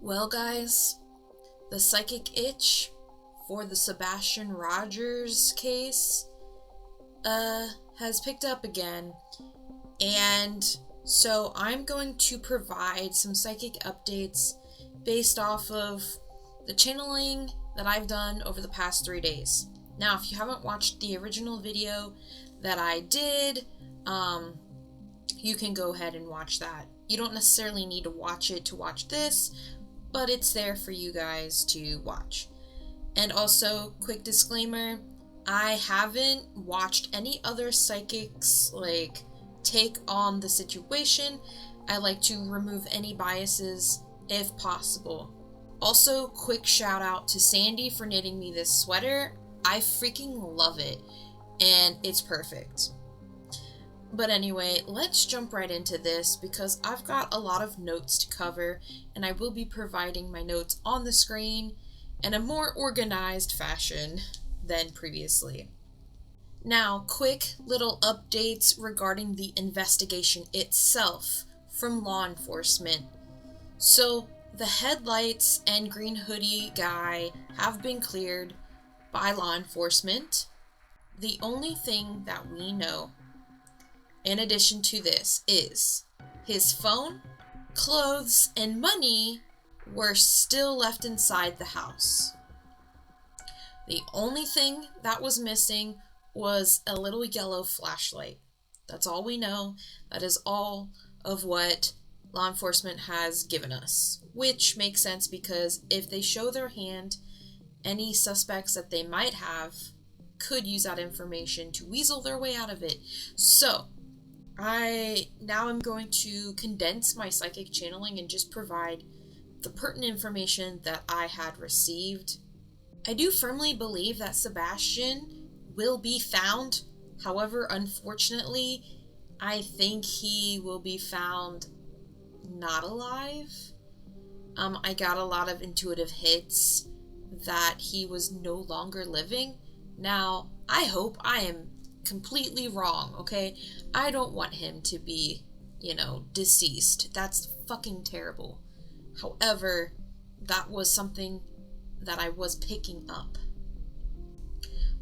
Well, guys, the psychic itch for the Sebastian Rogers case has picked up again, and so I'm going to provide some psychic updates based off of the channeling that I've done over the past 3 days. Now, if you haven't watched the original video that I did, you can go ahead and watch that. You don't necessarily need to watch it to watch this, but it's there for you guys to watch. And also, quick disclaimer, I haven't watched any other psychics take on the situation. I like to remove any biases if possible. Also, quick shout out to Sandy for knitting me this sweater. I freaking love it, and it's perfect. But anyway, let's jump right into this because I've got a lot of notes to cover, and I will be providing my notes on the screen in a more organized fashion than previously. Now, quick little updates regarding the investigation itself from law enforcement. So, the headlights and green hoodie guy have been cleared by law enforcement. The only thing that we know, in addition to this, is his phone, clothes, and money were still left inside the house. The only thing that was missing was a little yellow flashlight. That's all we know. That is all of what law enforcement has given us, which makes sense because if they show their hand, any suspects that they might have could use that information to weasel their way out of it. So, I am going to condense my psychic channeling and just provide the pertinent information that I had received. I do firmly believe that Sebastian will be found. However, unfortunately, I think he will be found not alive. I got a lot of intuitive hits that he was no longer living. Now, I hope I am completely wrong, okay? I don't want him to be, deceased. That's fucking terrible. However, that was something that I was picking up.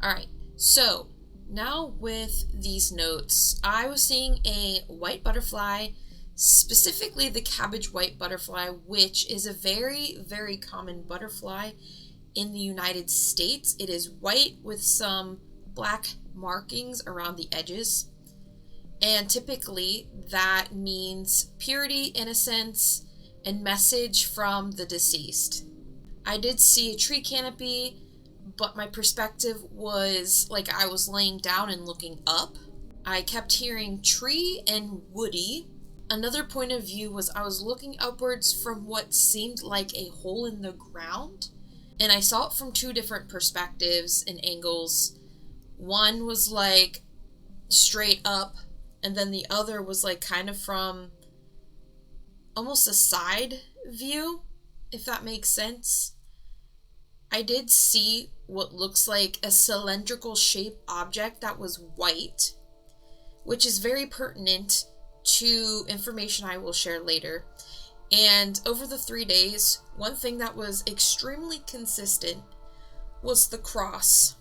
Alright, so now with these notes, I was seeing a white butterfly, specifically the cabbage white butterfly, which is a very, very common butterfly in the United States. It is white with some black markings around the edges, and typically that means purity, innocence, and message from the deceased. I did see a tree canopy, but my perspective was like I was laying down and looking up. I kept hearing tree and woody. Another point of view was I was looking upwards from what seemed like a hole in the ground, and I saw it from two different perspectives and angles. One was like straight up, and then the other was like kind of from almost a side view, if that makes sense. I did see what looks like a cylindrical shaped object that was white, which is very pertinent to information I will share later. And over the 3 days, one thing that was extremely consistent was the cross.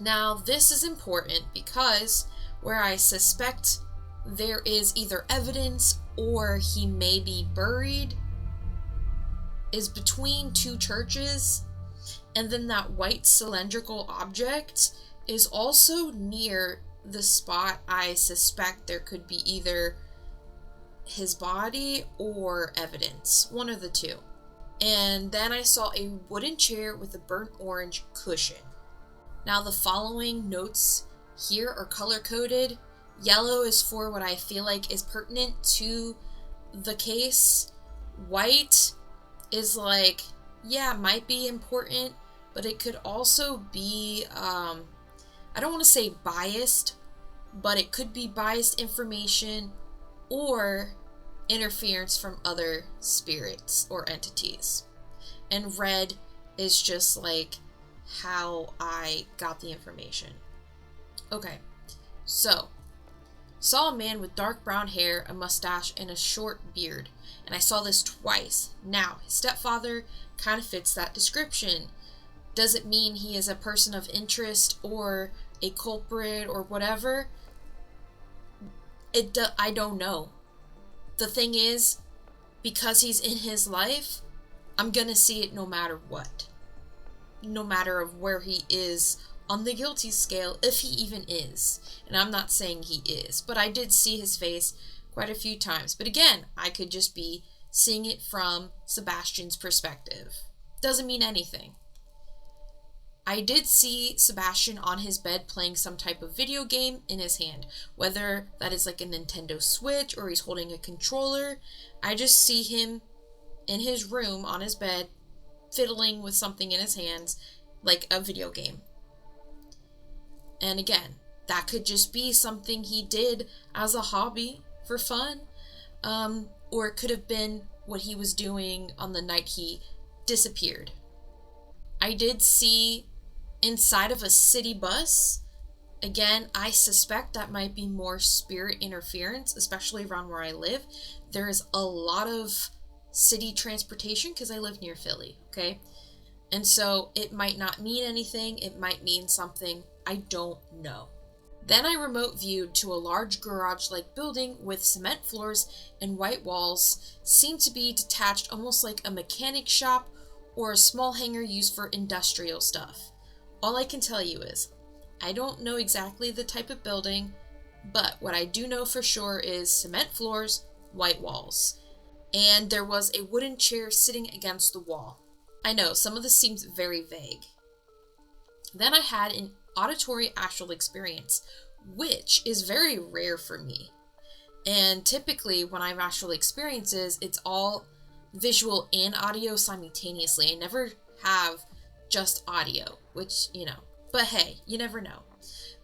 Now, this is important because where I suspect there is either evidence or he may be buried is between two churches, and then that white cylindrical object is also near the spot I suspect there could be either his body or evidence, one of the two. And then I saw a wooden chair with a burnt orange cushion. Now, the following notes here are color-coded. Yellow is for what I feel like is pertinent to the case. White is like, yeah, might be important, but it could also be, I don't want to say biased, but it could be biased information or interference from other spirits or entities. And red is just like how I got the information. Okay, so Saw a man with dark brown hair, a mustache, and a short beard. And I saw this twice. Now, his stepfather kind of fits that description. Does it mean he is a person of interest or a culprit or whatever? I don't know. The thing is, because he's in his life, I'm gonna see it no matter what. No matter of where he is on the guilty scale, if he even is. And I'm not saying he is, but I did see his face quite a few times. But again, I could just be seeing it from Sebastian's perspective. Doesn't mean anything. I did see Sebastian on his bed playing some type of video game in his hand. Whether that is like a Nintendo Switch or he's holding a controller, I just see him in his room on his bed fiddling with something in his hands like a video game. And again, that could just be something he did as a hobby for fun, or it could have been what he was doing on the night he disappeared. I did see inside of a city bus. Again, I suspect that might be more spirit interference, especially around where I live. There is a lot of city transportation because I live near Philly, okay? And so it might not mean anything. It might mean something. I don't know. Then I remote viewed to a large garage-like building with cement floors and white walls, seemed to be detached almost like a mechanic shop or a small hangar used for industrial stuff. All I can tell you is, I don't know exactly the type of building, but what I do know for sure is cement floors, white walls. And there was a wooden chair sitting against the wall. I know, some of this seems very vague. Then I had an auditory astral experience, which is very rare for me. And typically when I have astral experiences, it's all visual and audio simultaneously. I never have just audio, which, but hey, you never know.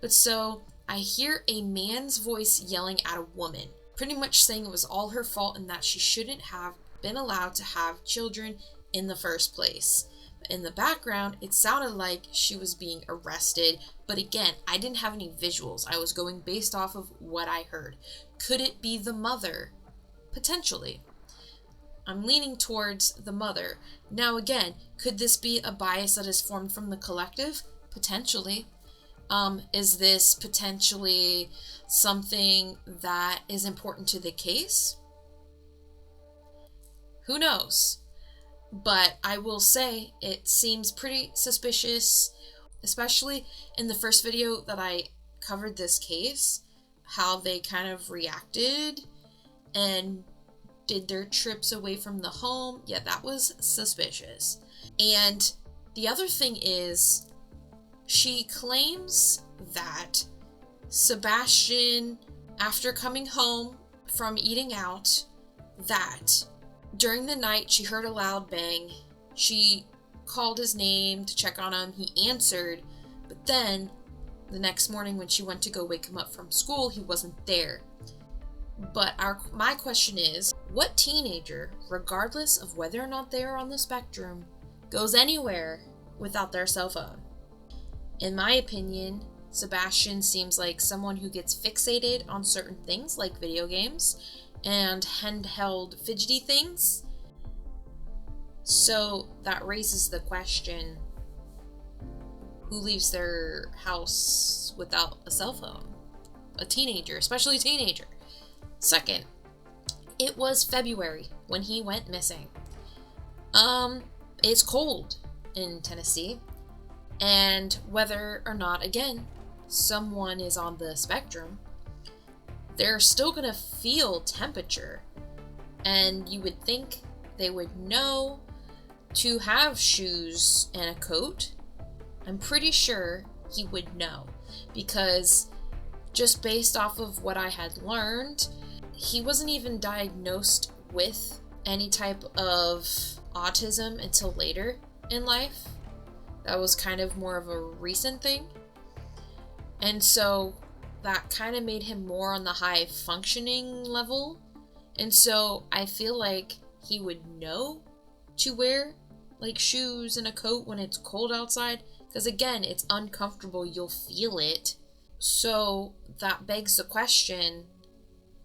But so I hear a man's voice yelling at a woman, pretty much saying it was all her fault and that she shouldn't have been allowed to have children in the first place. In the background, it sounded like she was being arrested, but again, I didn't have any visuals. I was going based off of what I heard. Could it be the mother? Potentially. I'm leaning towards the mother. Now again, could this be a bias that is formed from the collective? Potentially. Is this potentially something that is important to the case? Who knows? But I will say it seems pretty suspicious, especially in the first video that I covered this case, how they kind of reacted and did their trips away from the home. Yeah, that was suspicious. And the other thing is, she claims that Sebastian, after coming home from eating out, that during the night she heard a loud bang. She called his name to check on him. He answered, but then the next morning when she went to go wake him up from school, he wasn't there. But my question is, what teenager, regardless of whether or not they are on the spectrum, goes anywhere without their cell phone? In my opinion, Sebastian seems like someone who gets fixated on certain things like video games and handheld fidgety things. So that raises the question, who leaves their house without a cell phone? A teenager, especially a teenager. Second, it was February when he went missing. It's cold in Tennessee, and whether or not, again, someone is on the spectrum, they're still gonna feel temperature, and you would think they would know to have shoes and a coat. I'm pretty sure he would know, because just based off of what I had learned, he wasn't even diagnosed with any type of autism until later in life. That was kind of more of a recent thing. And so that kind of made him more on the high functioning level. And so I feel like he would know to wear like shoes and a coat when it's cold outside. Because again, it's uncomfortable. You'll feel it. So that begs the question,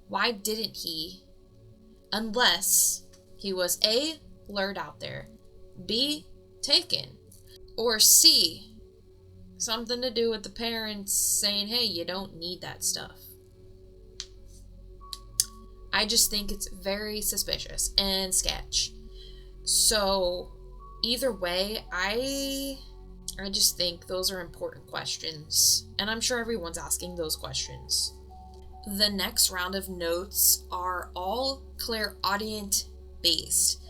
why didn't he? Unless he was A, lured out there, B, taken, or C, something to do with the parents saying, hey, you don't need that stuff. I just think it's very suspicious and sketch. So either way, I just think those are important questions, and I'm sure everyone's asking those questions. The next round of notes are all clairaudient based,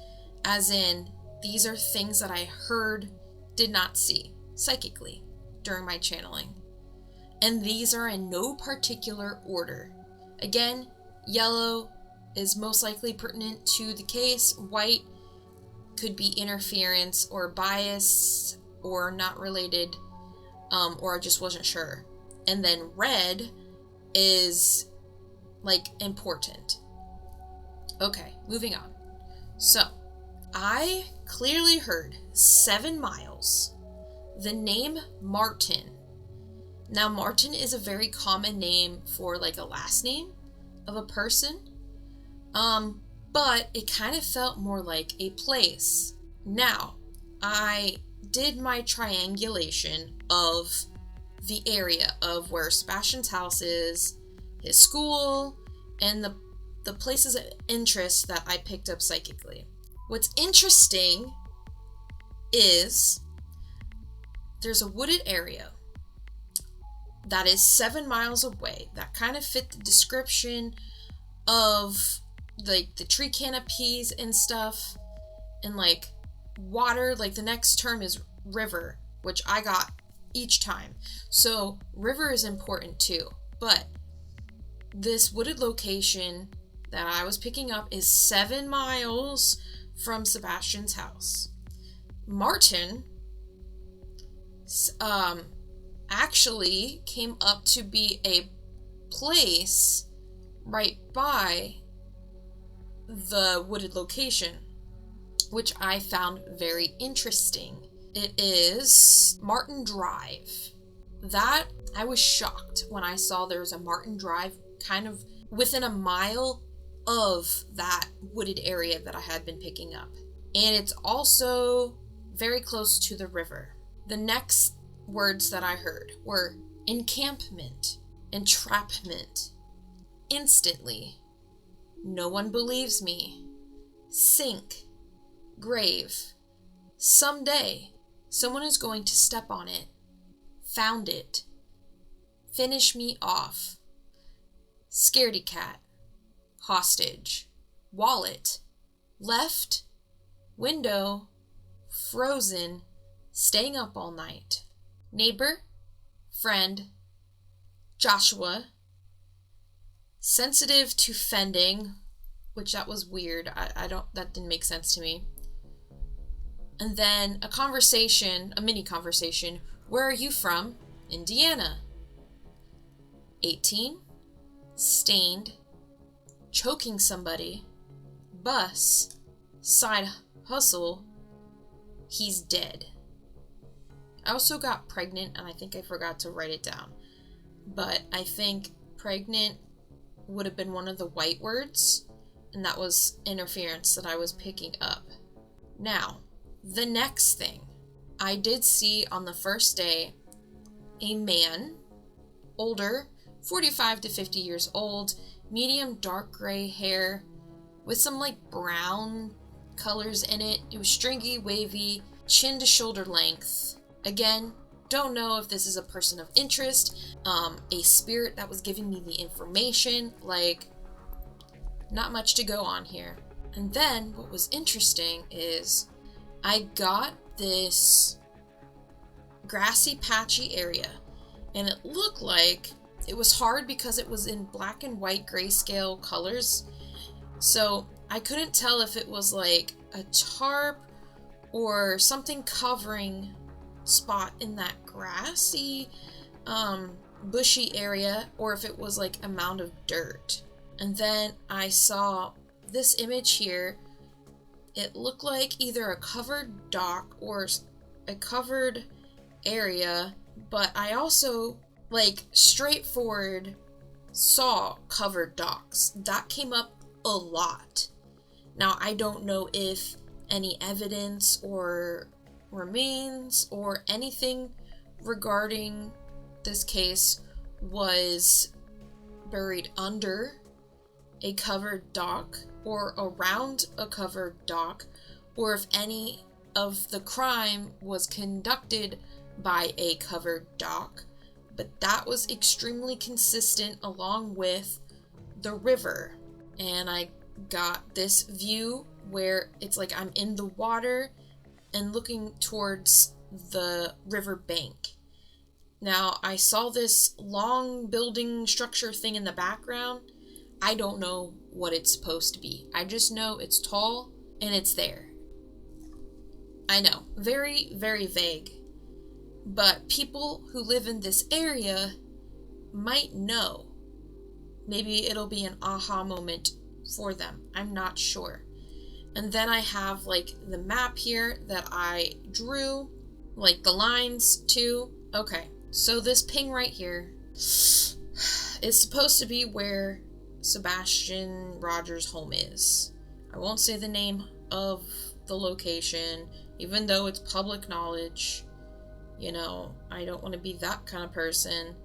as in these are things that I heard, did not see, psychically, during my channeling. And these are in no particular order. Again, yellow is most likely pertinent to the case. White could be interference or bias or not related, or I just wasn't sure. And then red is like important. Okay, moving on. So, I clearly heard 7 miles. The name Martin. Now, Martin is a very common name for like a last name of a person. But it kind of felt more like a place. Now, I did my triangulation of the area of where Sebastian's house is, his school, and the places of interest that I picked up psychically. What's interesting is there's a wooded area that is 7 miles away that kind of fit the description of like the tree canopies and stuff, and like water. Like the next term is river, which I got each time. So river is important too. But this wooded location that I was picking up is 7 miles from Sebastian's house. Martin actually came up to be a place right by the wooded location, which I found very interesting. It is Martin Drive. That, I was shocked when I saw there's a Martin Drive kind of within a mile of that wooded area that I had been picking up. And it's also very close to the river. The next words that I heard were encampment, entrapment, instantly, no one believes me, sink, grave, someday, someone is going to step on it, found it, finish me off, scaredy cat, hostage, wallet, left, window, frozen, staying up all night, neighbor, friend, Joshua, sensitive to fending, which that was weird. That didn't make sense to me. And then a conversation, a mini conversation. Where are you from? Indiana. 18. Stained. Choking somebody. Bus. Side hustle. He's dead. I also got pregnant, and I think I forgot to write it down. But I think pregnant would have been one of the white words, and that was interference that I was picking up. Now, the next thing. I did see on the first day a man, older, 45 to 50 years old, medium dark gray hair, with some like brown colors in it. It was stringy, wavy, chin to shoulder length. Again, don't know if this is a person of interest, a spirit that was giving me the information, like, not much to go on here. And then, what was interesting is, I got this grassy, patchy area, and it looked like it was hard because it was in black and white grayscale colors, so I couldn't tell if it was like a tarp or something covering spot in that grassy, bushy area, or if it was like a mound of dirt. And then I saw this image here. It looked like either a covered dock or a covered area, but I also like straightforward saw covered docks. That came up a lot. Now, I don't know if any evidence or remains or anything regarding this case was buried under a covered dock or around a covered dock, or if any of the crime was conducted by a covered dock, but that was extremely consistent along with the river. And I got this view where it's like I'm in the water and looking towards the river bank. Now, I saw this long building structure thing in the background. I don't know what it's supposed to be. I just know it's tall and it's there. I know, very, very vague. But people who live in this area might know. Maybe it'll be an aha moment for them. I'm not sure. And then I have like the map here that I drew, like the lines too. Okay, so this ping right here is supposed to be where Sebastian Rogers' home is. I won't say the name of the location, even though it's public knowledge. You know, I don't want to be that kind of person.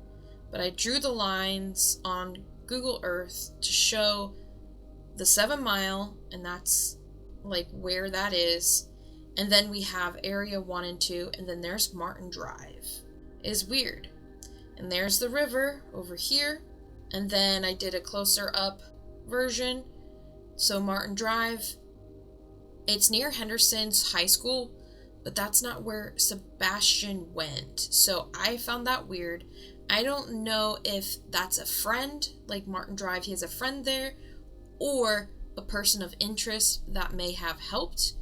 But I drew the lines on Google Earth to show the 7 Mile, and that's like where that is. And then we have Area 1 and 2, and then there's Martin Drive. Is weird. And there's the river over here. And then I did a closer up version. So Martin Drive, it's near Henderson's high school, but that's not where Sebastian went. So I found that weird. I don't know if that's a friend, like Martin Drive, he has a friend there, or a person of interest that may have helped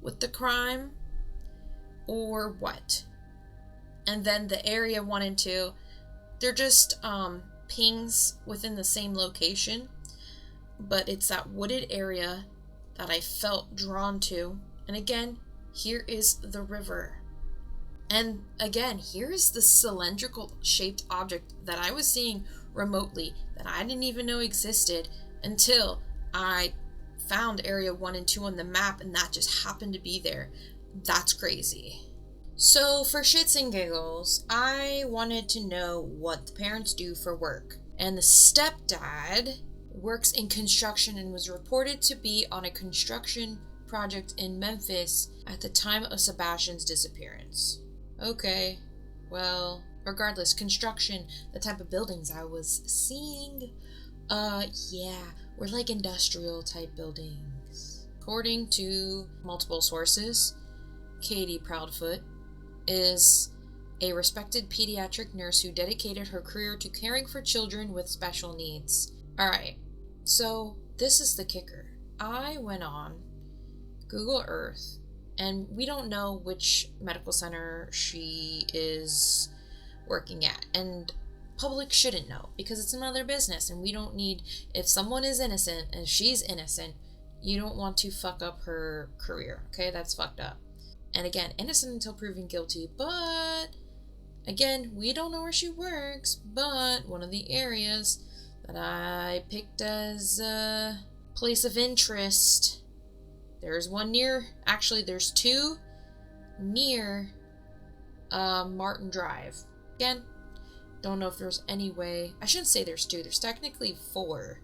with the crime, or what. And then the Area 1 and 2, they're just pings within the same location, but it's that wooded area that I felt drawn to. And again, here is the river. And again, here is the cylindrical shaped object that I was seeing remotely that I didn't even know existed until I found Area 1 and 2 on the map, and that just happened to be there. That's crazy. So for shits and giggles, I wanted to know what the parents do for work. And the stepdad works in construction and was reported to be on a construction project in Memphis at the time of Sebastian's disappearance. Okay, well, regardless, construction, the type of buildings I was seeing, yeah, were like industrial type buildings. According to multiple sources, Katie Proudfoot is a respected pediatric nurse who dedicated her career to caring for children with special needs. Alright, so this is the kicker. I went on Google Earth, and we don't know which medical center she is working at, and public shouldn't know because it's none of their business, and we don't need, if someone is innocent and she's innocent, you don't want to fuck up her career, okay? That's fucked up. And again, innocent until proven guilty, but again, we don't know where she works, but one of the areas that I picked as a place of interest, there's one near, actually there's two near Martin Drive. Again, don't know if there's any way, I shouldn't say there's two, there's technically 4,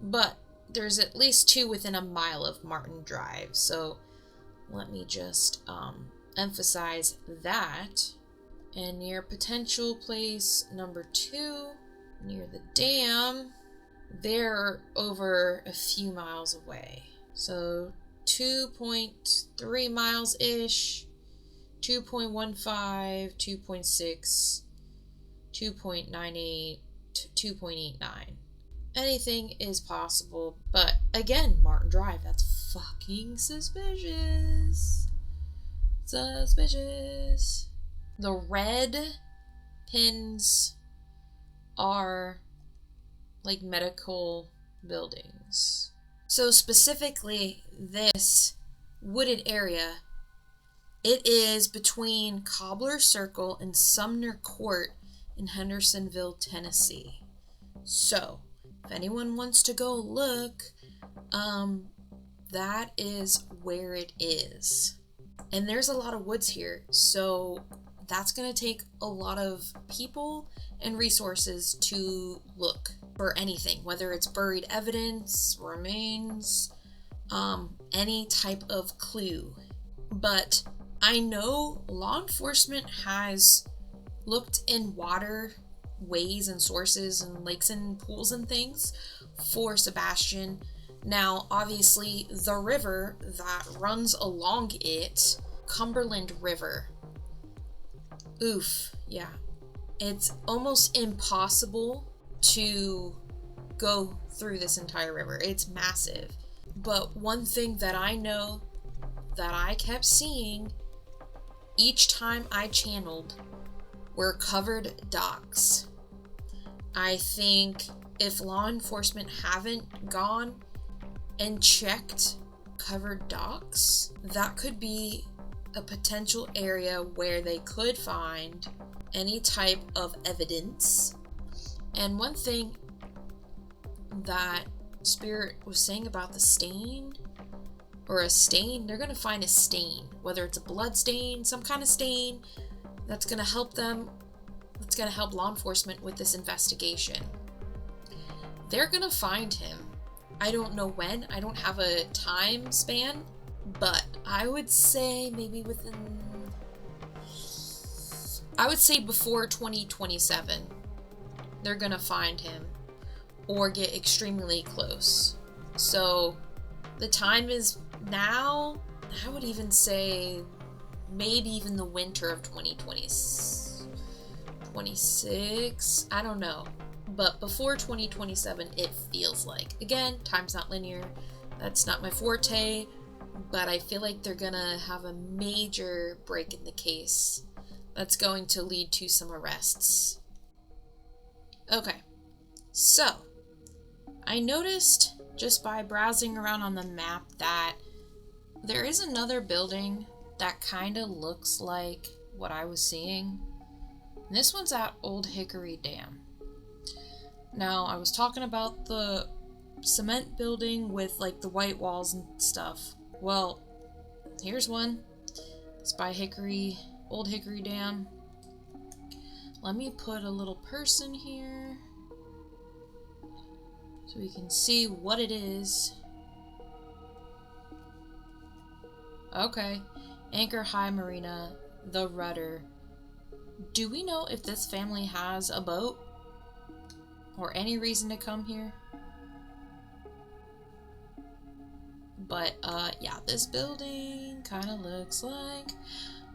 but there's at least 2 within a mile of Martin Drive, so let me just emphasize that. And near potential place number 2, near the dam, they're over a few miles away. So 2.3 miles-ish, 2.15, 2.6, 2.98, 2.89. Anything is possible, but again, Martin Drive, that's fucking suspicious. Suspicious. The red pins are like medical buildings. So specifically, this wooded area, it is between Cobbler Circle and Sumner Court in Hendersonville, Tennessee. So, if anyone wants to go look, that is where it is. And there's a lot of woods here, so that's going to take a lot of people and resources to look for anything, whether it's buried evidence, remains, any type of clue. But I know law enforcement has looked in waterways and sources and lakes and pools and things for Sebastian. Now, obviously, the river that runs along it, Cumberland River. Oof, yeah. It's almost impossible to go through this entire river. It's massive. But one thing that I know that I kept seeing each time I channeled were covered docks. I think if law enforcement haven't gone and checked covered docks, that could be a potential area where they could find any type of evidence. And one thing that Spirit was saying about the stain, or a stain, they're going to find a stain, whether it's a blood stain, some kind of stain that's going to help them, that's going to help law enforcement with this investigation. They're going to find him. I don't know when, I don't have a time span, but I would say maybe before 2027, they're going to find him or get extremely close. So the time is now. I would even say maybe even the winter of 2026. I don't know. But before 2027, it feels like. Again, time's not linear. That's not my forte. But I feel like they're gonna have a major break in the case that's going to lead to some arrests. Okay, so I noticed just by browsing around on the map that there is another building that kind of looks like what I was seeing. And this one's at Old Hickory Dam. Now, I was talking about the cement building with like the white walls and stuff. Well, here's one. It's by Old Hickory Dam. Let me put a little person here so we can see what it is. Okay. Anchor High Marina, the Rudder. Do we know if this family has a boat? Or any reason to come here? But, yeah, this building kind of looks like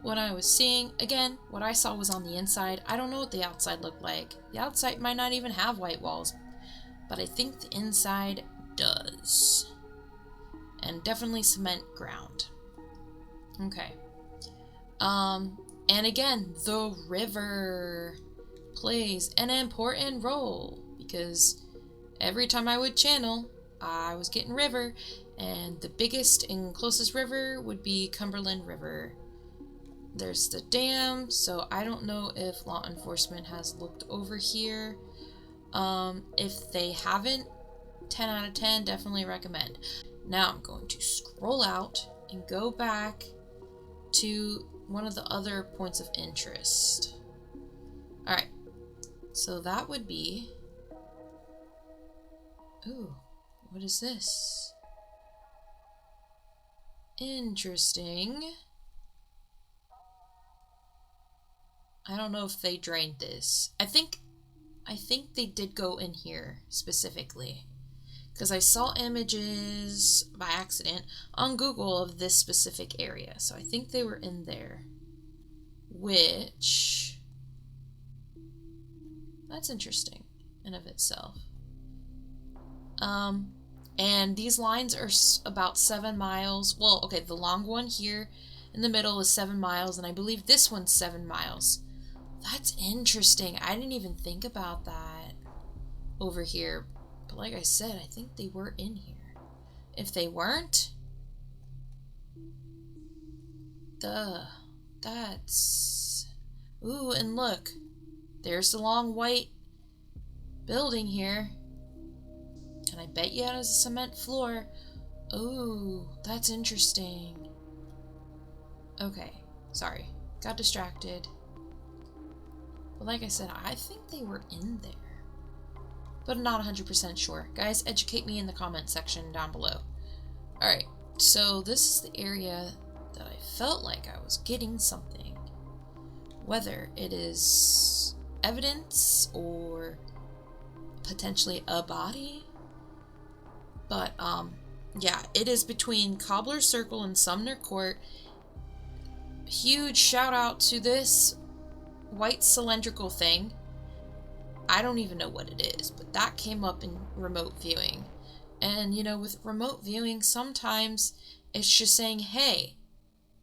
what I was seeing. Again, what I saw was on the inside. I don't know what the outside looked like. The outside might not even have white walls, but I think the inside does. And definitely cement ground. Okay. And again, the river plays an important role because every time I would channel, I was getting river, and the biggest and closest river would be Cumberland River. There's the dam, so I don't know if law enforcement has looked over here. If they haven't, 10 out of 10, definitely recommend. Now I'm going to scroll out and go back to one of the other points of interest. Alright, so that would be... Ooh, what is this? Interesting. I don't know if they drained this. I think they did go in here specifically, because I saw images by accident on Google of this specific area. So I think they were in there, which that's interesting in of itself. And these lines are about 7 miles. Well, okay, the long one here in the middle is 7 miles, and I believe this one's 7 miles. That's interesting. I didn't even think about that over here. But like I said, I think they were in here. If they weren't, that's... Ooh, and look. There's the long white building here. And I bet you it has a cement floor. Oh, that's interesting. Okay, sorry. Got distracted. But like I said, I think they were in there. But I'm not 100% sure. Guys, educate me in the comment section down below. Alright, so this is the area that I felt like I was getting something. Whether it is evidence or potentially a body. But, yeah, it is between Cobbler's Circle and Sumner Court. Huge shout out to this white cylindrical thing. I don't even know what it is, but that came up in remote viewing. And, you know, with remote viewing, sometimes it's just saying, hey,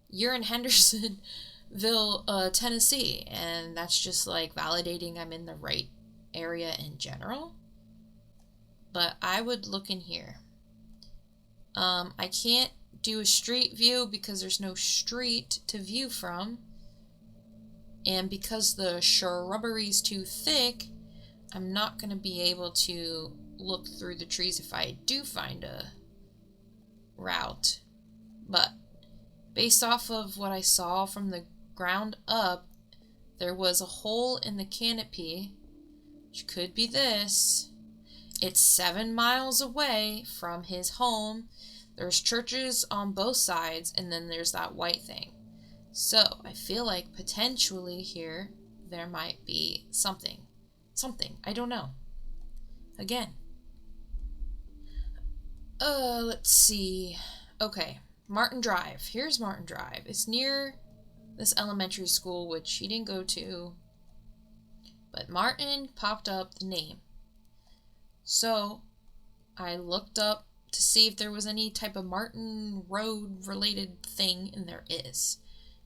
you're in Hendersonville, Tennessee. And that's just like validating I'm in the right area in general. But I would look in here. I can't do a street view because there's no street to view from. And because the shrubbery's too thick, I'm not going to be able to look through the trees if I do find a route. But based off of what I saw from the ground up, there was a hole in the canopy, which could be this. It's 7 miles away from his home. There's churches on both sides, and then there's that white thing. So I feel like potentially here there might be something. I don't know. Again. Let's see. Okay, Martin Drive. Here's Martin Drive. It's near this elementary school, which he didn't go to. But Martin popped up the name. So I looked up to see if there was any type of Martin Road related thing, and there is.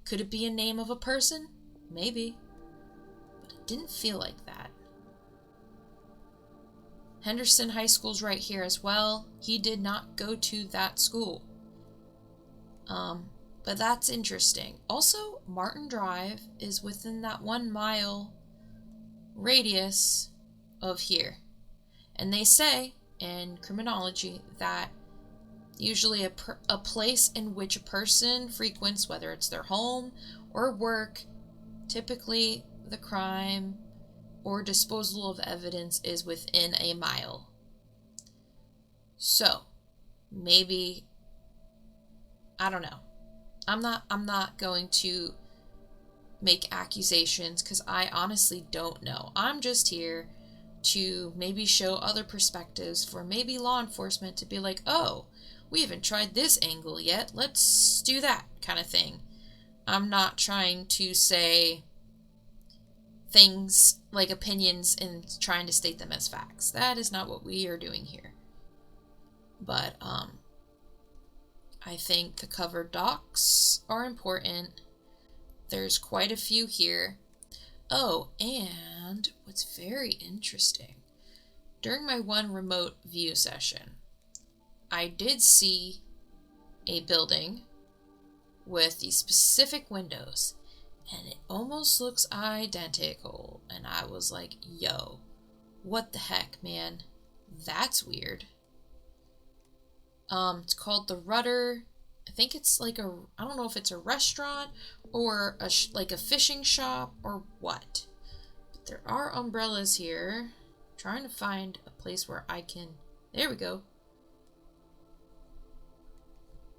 Could it be a name of a person? Maybe. But it didn't feel like that. Henderson High School's right here as well. He did not go to that school. But that's interesting. Also, Martin Drive is within that 1 mile radius of here. And they say in criminology that usually a place in which a person frequents, whether it's their home or work, typically the crime or disposal of evidence is within a mile. So, maybe, I don't know. I'm not going to make accusations because I honestly don't know. I'm just here to maybe show other perspectives for maybe law enforcement to be like, oh, we haven't tried this angle yet. Let's do that kind of thing. I'm not trying to say things like opinions and trying to state them as facts. That is not what we are doing here. But I think the covered docs are important. There's quite a few here. Oh, and what's very interesting, during my one remote view session, I did see a building with these specific windows, and it almost looks identical. And I was like, yo, what the heck, man? That's weird. It's called the Rudder. I think it's like I don't know if it's a restaurant or like a fishing shop or what. But there are umbrellas here. I'm trying to find a place where I can, there we go.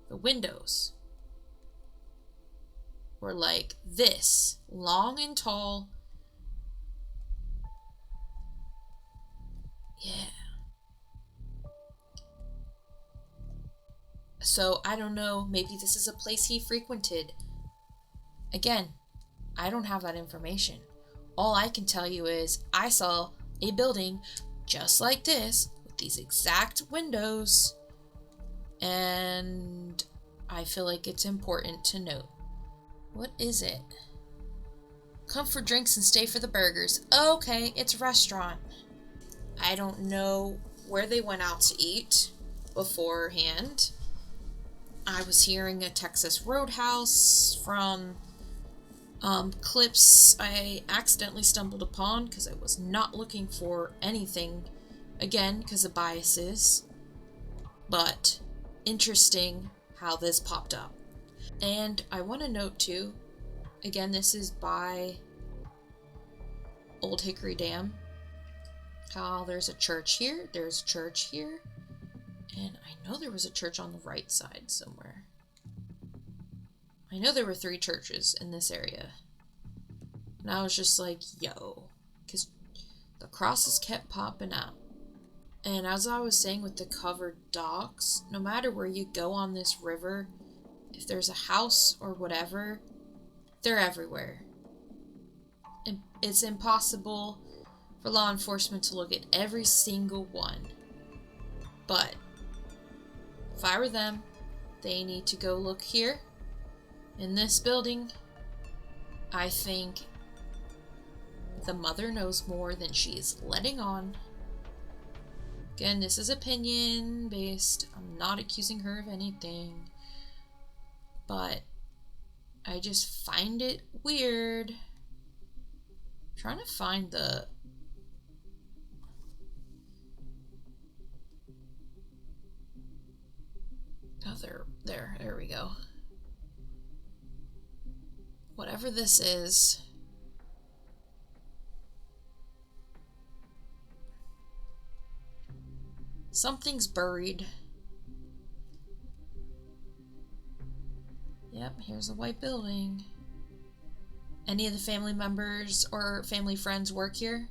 The windows were like this, long and tall. Yeah. So, I don't know, maybe this is a place he frequented. Again, I don't have that information. All I can tell you is I saw a building just like this with these exact windows, and I feel like it's important to note. What is it? Come for drinks and stay for the burgers. Okay, it's a restaurant. I don't know where they went out to eat beforehand. I was hearing a Texas Roadhouse from Clips I accidentally stumbled upon because I was not looking for anything, again, because of biases. But interesting how this popped up. And I want to note too, again, this is by Old Hickory Dam. How there's a church here, there's a church here, and I know there was a church on the right side somewhere. I know there were 3 churches in this area. And I was just like, yo, because the crosses kept popping out. And as I was saying with the covered docks, no matter where you go on this river, if there's a house or whatever, they're everywhere. And it's impossible for law enforcement to look at every single one. But if I were them, they need to go look here. In this building, I think the mother knows more than she is letting on. Again, this is opinion based. I'm not accusing her of anything. But I just find it weird. I'm trying to find the... Oh, there we go. Whatever this is. Something's buried. Yep, here's a white building. Any of the family members or family friends work here?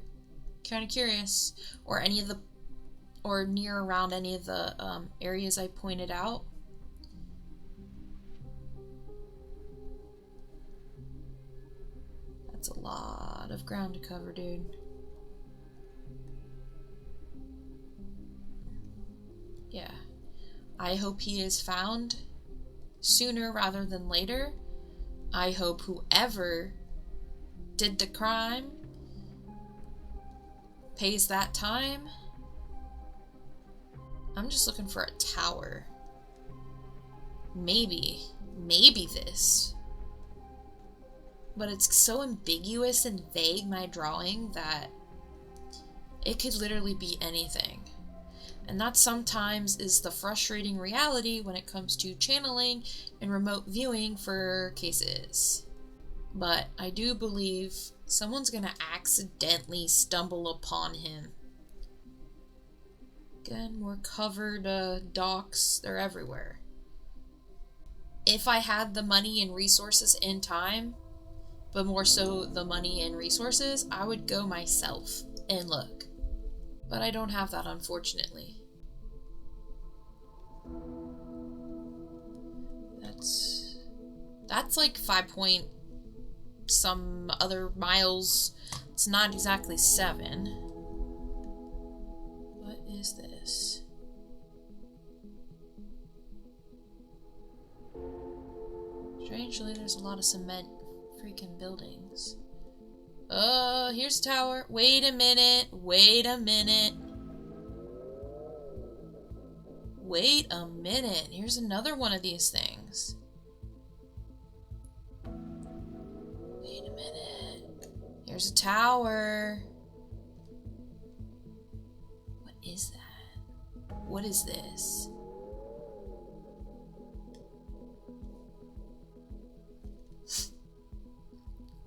Kind of curious. Or any of the... Or near around any of the areas I pointed out. That's a lot of ground to cover, dude. Yeah. I hope he is found sooner rather than later. I hope whoever did the crime pays that time. I'm just looking for a tower. Maybe this. But it's so ambiguous and vague, my drawing, that it could literally be anything. And that sometimes is the frustrating reality when it comes to channeling and remote viewing for cases. But I do believe someone's gonna accidentally stumble upon him. Again, more covered docks, they're everywhere. If I had the money and resources in time, but more so the money and resources, I would go myself and look. But I don't have that, unfortunately. That's like 5 point some other miles. It's not exactly 7. What is this? Strangely, there's a lot of cement freaking buildings. Here's a tower. Wait a minute. Wait a minute. Wait a minute. Here's another one of these things. Wait a minute. Here's a tower. What is that? What is this?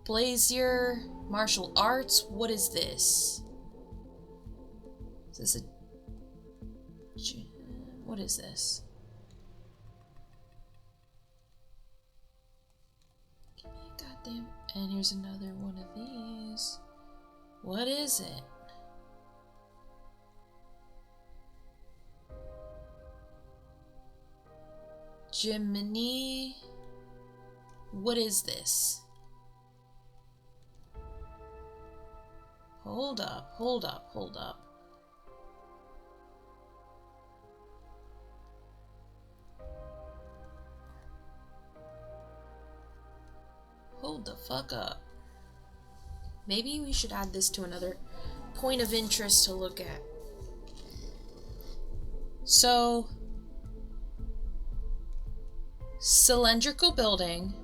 Blazier, martial arts, what is this? Is this a... What is this? Goddamn. And here's another one of these. What is it? Jiminy. What is this? Hold up, hold up, hold up. Hold the fuck up. Maybe we should add this to another point of interest to look at. So, cylindrical building,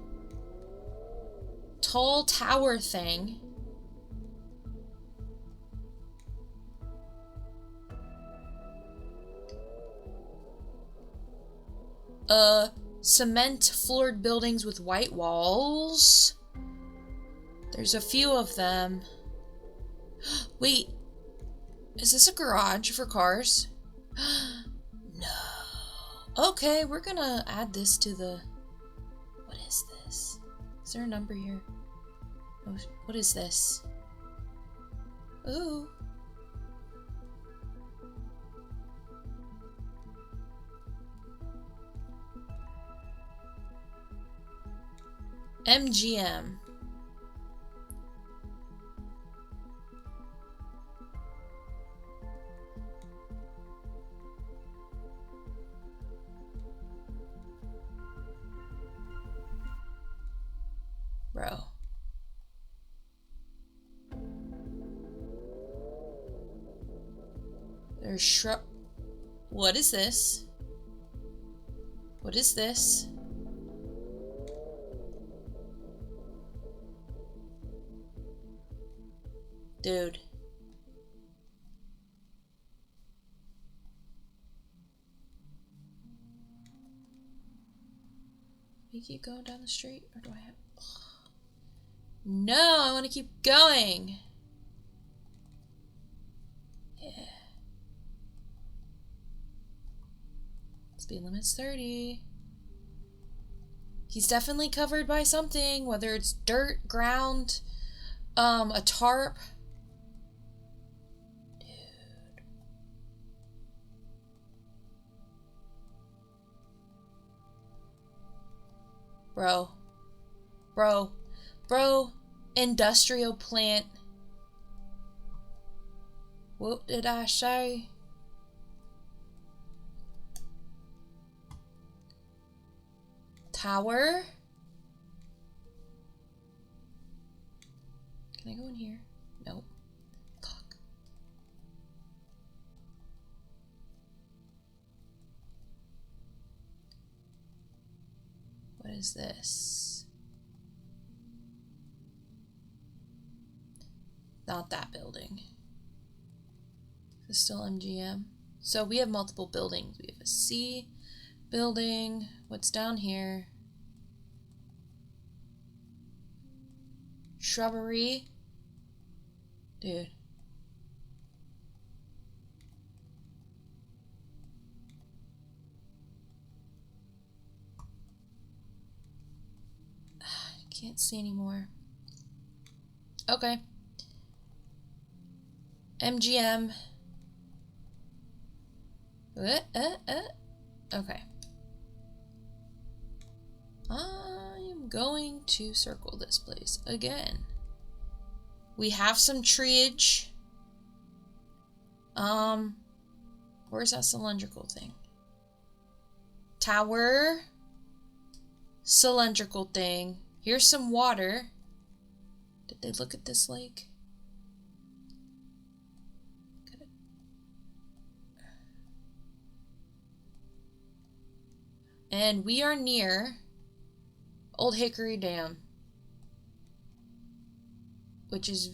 tall tower thing. Cement floored buildings with white walls. There's a few of them. Wait, is this a garage for cars? No. Okay, we're gonna add this to the... What is this? Is there a number here? Oh, what is this? Ooh. MGM. Bro. There's What is this? What is this? Dude. We keep going down the street, or do I have... No, I want to keep going. Yeah. Speed limit's 30. He's definitely covered by something, whether it's dirt, ground, a tarp. Dude. Bro, industrial plant. What did I say? Tower? Can I go in here? Nope. Fuck. What is this? Not that building. Is this still MGM? So we have multiple buildings. We have a C building. What's down here? Shrubbery. Dude. I can't see anymore. Okay. MGM. Okay. I'm going to circle this place again. We have some treeage. Where's that cylindrical thing? Tower. Cylindrical thing. Here's some water. Did they look at this lake? And we are near Old Hickory Dam, which is...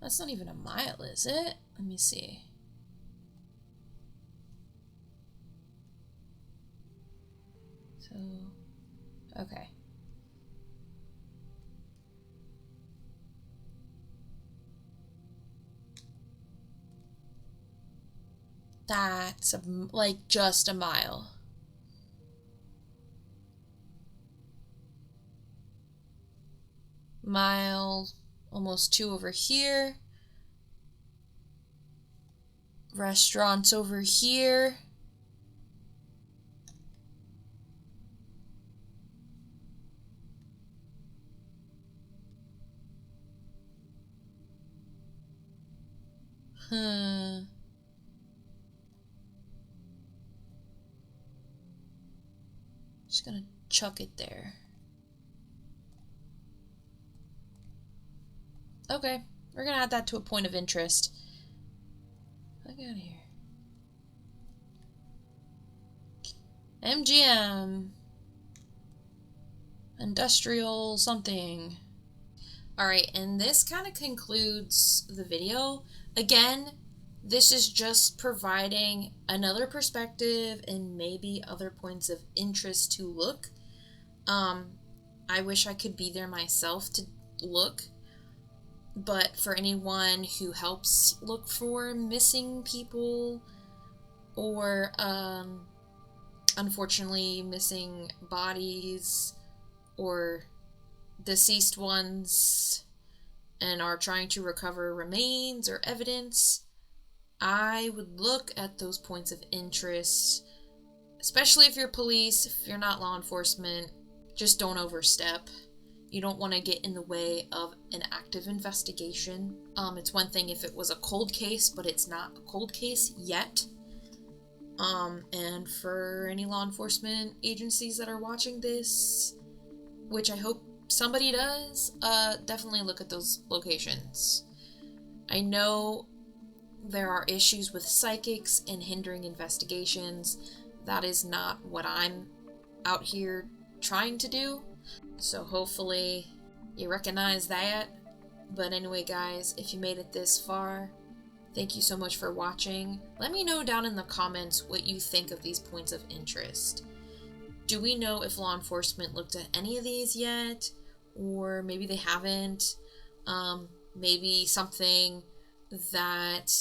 That's not even a mile, is it? Let me see. So, okay. That's like just a mile. Mile, almost 2 over here. Restaurants over here. Just gonna chuck it there. Okay, we're gonna add that to a point of interest. Look out here. MGM. industrial something. Alright, and this kind of concludes the video. Again, this is just providing another perspective and maybe other points of interest to look. I wish I could be there myself to look, but for anyone who helps look for missing people or unfortunately missing bodies or deceased ones and are trying to recover remains or evidence, I would look at those points of interest, especially if you're police, if you're not law enforcement. Just don't overstep. You don't want to get in the way of an active investigation. It's one thing if it was a cold case, but it's not a cold case yet. And for any law enforcement agencies that are watching this, which I hope somebody does, definitely look at those locations. I know there are issues with psychics and hindering investigations. That is not what I'm out here trying to do. So hopefully you recognize that. But anyway, guys, if you made it this far, thank you so much for watching. Let me know down in the comments what you think of these points of interest. Do we know if law enforcement looked at any of these yet? Or maybe they haven't. Maybe something that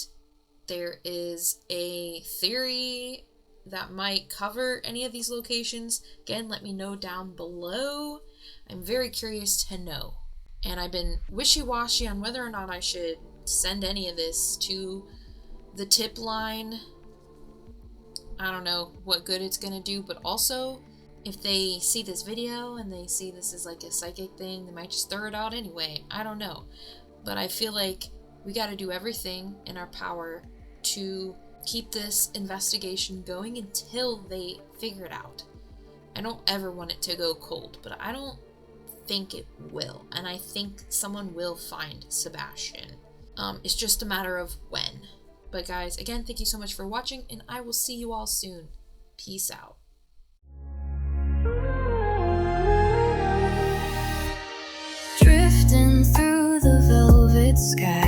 there is a theory that might cover any of these locations. Again, let me know down below. I'm very curious to know. And I've been wishy-washy on whether or not I should send any of this to the tip line. I don't know what good it's gonna do, but also if they see this video and they see this is like a psychic thing, they might just throw it out anyway. I don't know. But I feel like we gotta do everything in our power to keep this investigation going until they figure it out. I don't ever want it to go cold, but I don't think it will. And I think someone will find Sebastian. It's just a matter of when. But guys, again, thank you so much for watching, and I will see you all soon. Peace out. Drifting through the velvet sky.